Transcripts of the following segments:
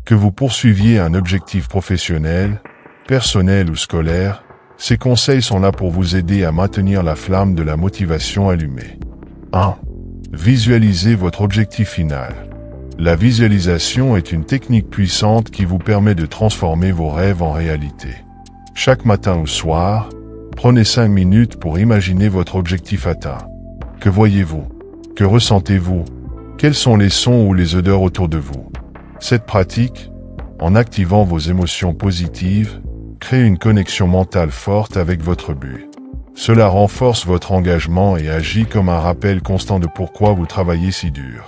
Que vous poursuiviez un objectif professionnel, personnel ou scolaire, ces conseils sont là pour vous aider à maintenir la flamme de la motivation allumée. 1. Visualisez votre objectif final. La visualisation est une technique puissante qui vous permet de transformer vos rêves en réalité. Chaque matin ou soir, prenez 5 minutes pour imaginer votre objectif atteint. Que voyez-vous? Que ressentez-vous? Quels sont les sons ou les odeurs autour de vous? Cette pratique, en activant vos émotions positives, crée une connexion mentale forte avec votre but. Cela renforce votre engagement et agit comme un rappel constant de pourquoi vous travaillez si dur.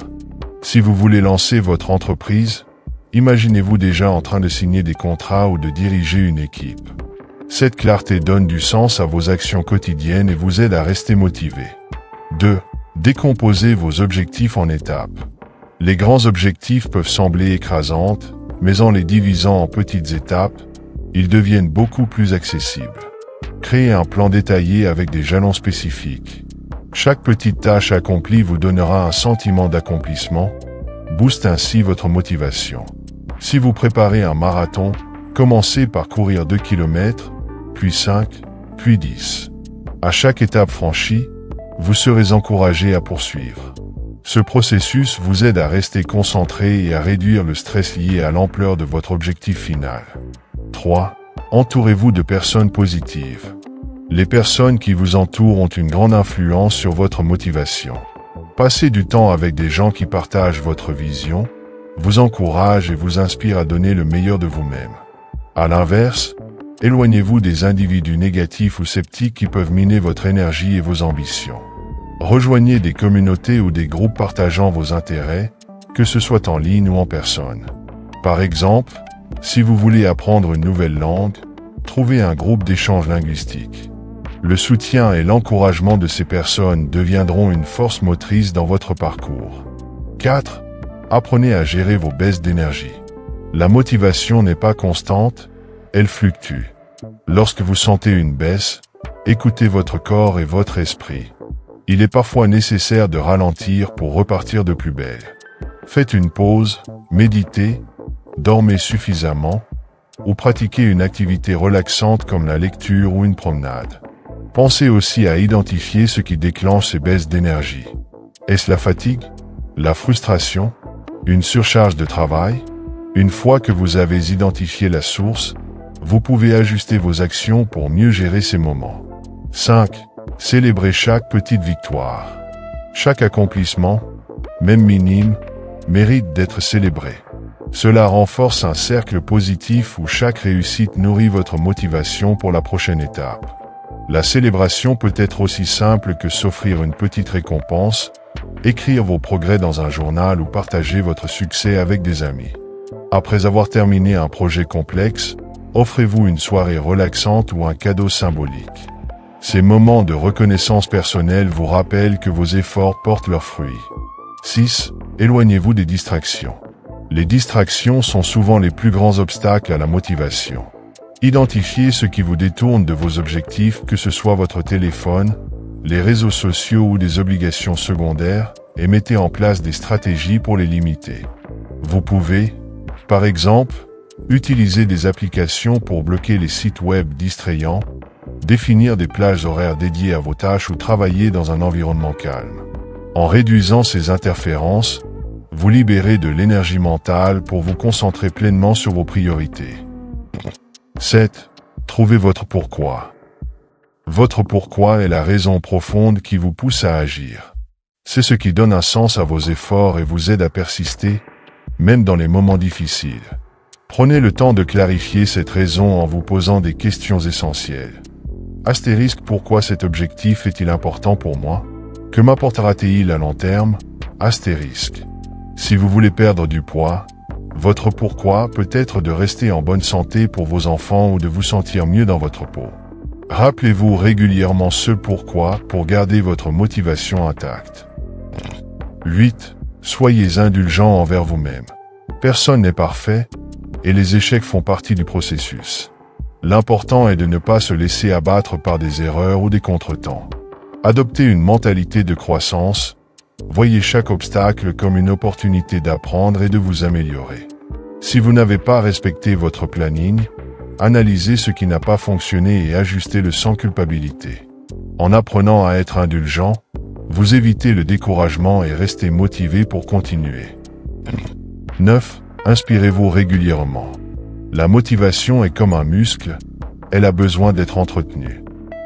Si vous voulez lancer votre entreprise, imaginez-vous déjà en train de signer des contrats ou de diriger une équipe. Cette clarté donne du sens à vos actions quotidiennes et vous aide à rester motivé. 2. Décomposez vos objectifs en étapes. Les grands objectifs peuvent sembler écrasants, mais en les divisant en petites étapes, ils deviennent beaucoup plus accessibles. Créez un plan détaillé avec des jalons spécifiques. Chaque petite tâche accomplie vous donnera un sentiment d'accomplissement, booste ainsi votre motivation. Si vous préparez un marathon, commencez par courir 2 km, puis 5, puis 10. À chaque étape franchie, vous serez encouragé à poursuivre. Ce processus vous aide à rester concentré et à réduire le stress lié à l'ampleur de votre objectif final. 3. Entourez-vous de personnes positives. Les personnes qui vous entourent ont une grande influence sur votre motivation. Passez du temps avec des gens qui partagent votre vision, vous encouragent et vous inspirent à donner le meilleur de vous-même. À l'inverse, éloignez-vous des individus négatifs ou sceptiques qui peuvent miner votre énergie et vos ambitions. Rejoignez des communautés ou des groupes partageant vos intérêts, que ce soit en ligne ou en personne. Par exemple, si vous voulez apprendre une nouvelle langue, trouvez un groupe d'échange linguistique. Le soutien et l'encouragement de ces personnes deviendront une force motrice dans votre parcours. 4. Apprenez à gérer vos baisses d'énergie. La motivation n'est pas constante, elle fluctue. Lorsque vous sentez une baisse, écoutez votre corps et votre esprit. Il est parfois nécessaire de ralentir pour repartir de plus belle. Faites une pause, méditez, dormez suffisamment, ou pratiquez une activité relaxante comme la lecture ou une promenade. Pensez aussi à identifier ce qui déclenche ces baisses d'énergie. Est-ce la fatigue? La frustration? Une surcharge de travail? Une fois que vous avez identifié la source, vous pouvez ajuster vos actions pour mieux gérer ces moments. 5. Célébrez chaque petite victoire. Chaque accomplissement, même minime, mérite d'être célébré. Cela renforce un cercle positif où chaque réussite nourrit votre motivation pour la prochaine étape. La célébration peut être aussi simple que s'offrir une petite récompense, écrire vos progrès dans un journal ou partager votre succès avec des amis. Après avoir terminé un projet complexe, offrez-vous une soirée relaxante ou un cadeau symbolique. Ces moments de reconnaissance personnelle vous rappellent que vos efforts portent leurs fruits. 6. Éloignez-vous des distractions. Les distractions sont souvent les plus grands obstacles à la motivation. Identifiez ce qui vous détourne de vos objectifs, que ce soit votre téléphone, les réseaux sociaux ou des obligations secondaires, et mettez en place des stratégies pour les limiter. Vous pouvez, par exemple, utiliser des applications pour bloquer les sites web distrayants, définir des plages horaires dédiées à vos tâches ou travailler dans un environnement calme. En réduisant ces interférences, vous libérez de l'énergie mentale pour vous concentrer pleinement sur vos priorités. 7. Trouvez votre pourquoi. Votre pourquoi est la raison profonde qui vous pousse à agir. C'est ce qui donne un sens à vos efforts et vous aide à persister, même dans les moments difficiles. Prenez le temps de clarifier cette raison en vous posant des questions essentielles. Astérisque, pourquoi cet objectif est-il important pour moi? Que m'apportera-t-il à long terme? Astérisque. Si vous voulez perdre du poids, votre pourquoi peut être de rester en bonne santé pour vos enfants ou de vous sentir mieux dans votre peau. Rappelez-vous régulièrement ce pourquoi pour garder votre motivation intacte. 8. Soyez indulgent envers vous-même. Personne n'est parfait, et les échecs font partie du processus. L'important est de ne pas se laisser abattre par des erreurs ou des contretemps. Adoptez une mentalité de croissance, voyez chaque obstacle comme une opportunité d'apprendre et de vous améliorer. Si vous n'avez pas respecté votre planning, analysez ce qui n'a pas fonctionné et ajustez-le sans culpabilité. En apprenant à être indulgent, vous évitez le découragement et restez motivé pour continuer. 9. Inspirez-vous régulièrement. La motivation est comme un muscle, elle a besoin d'être entretenue.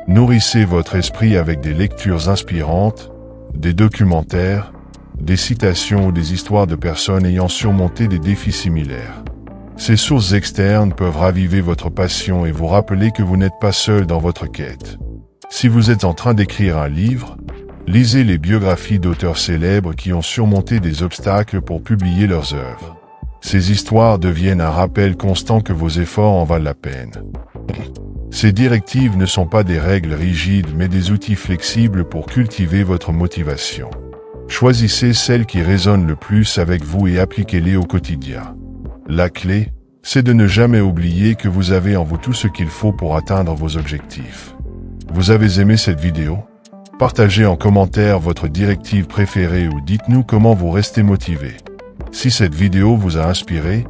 Nourrissez votre esprit avec des lectures inspirantes, des documentaires, des citations ou des histoires de personnes ayant surmonté des défis similaires. Ces sources externes peuvent raviver votre passion et vous rappeler que vous n'êtes pas seul dans votre quête. Si vous êtes en train d'écrire un livre, lisez les biographies d'auteurs célèbres qui ont surmonté des obstacles pour publier leurs œuvres. Ces histoires deviennent un rappel constant que vos efforts en valent la peine. Ces directives ne sont pas des règles rigides mais des outils flexibles pour cultiver votre motivation. Choisissez celles qui résonnent le plus avec vous et appliquez-les au quotidien. La clé, c'est de ne jamais oublier que vous avez en vous tout ce qu'il faut pour atteindre vos objectifs. Vous avez aimé cette vidéo? Partagez en commentaire votre directive préférée ou dites-nous comment vous restez motivé. Si cette vidéo vous a inspiré,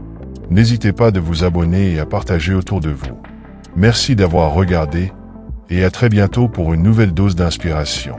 n'hésitez pas de vous abonner et à partager autour de vous. Merci d'avoir regardé, et à très bientôt pour une nouvelle dose d'inspiration.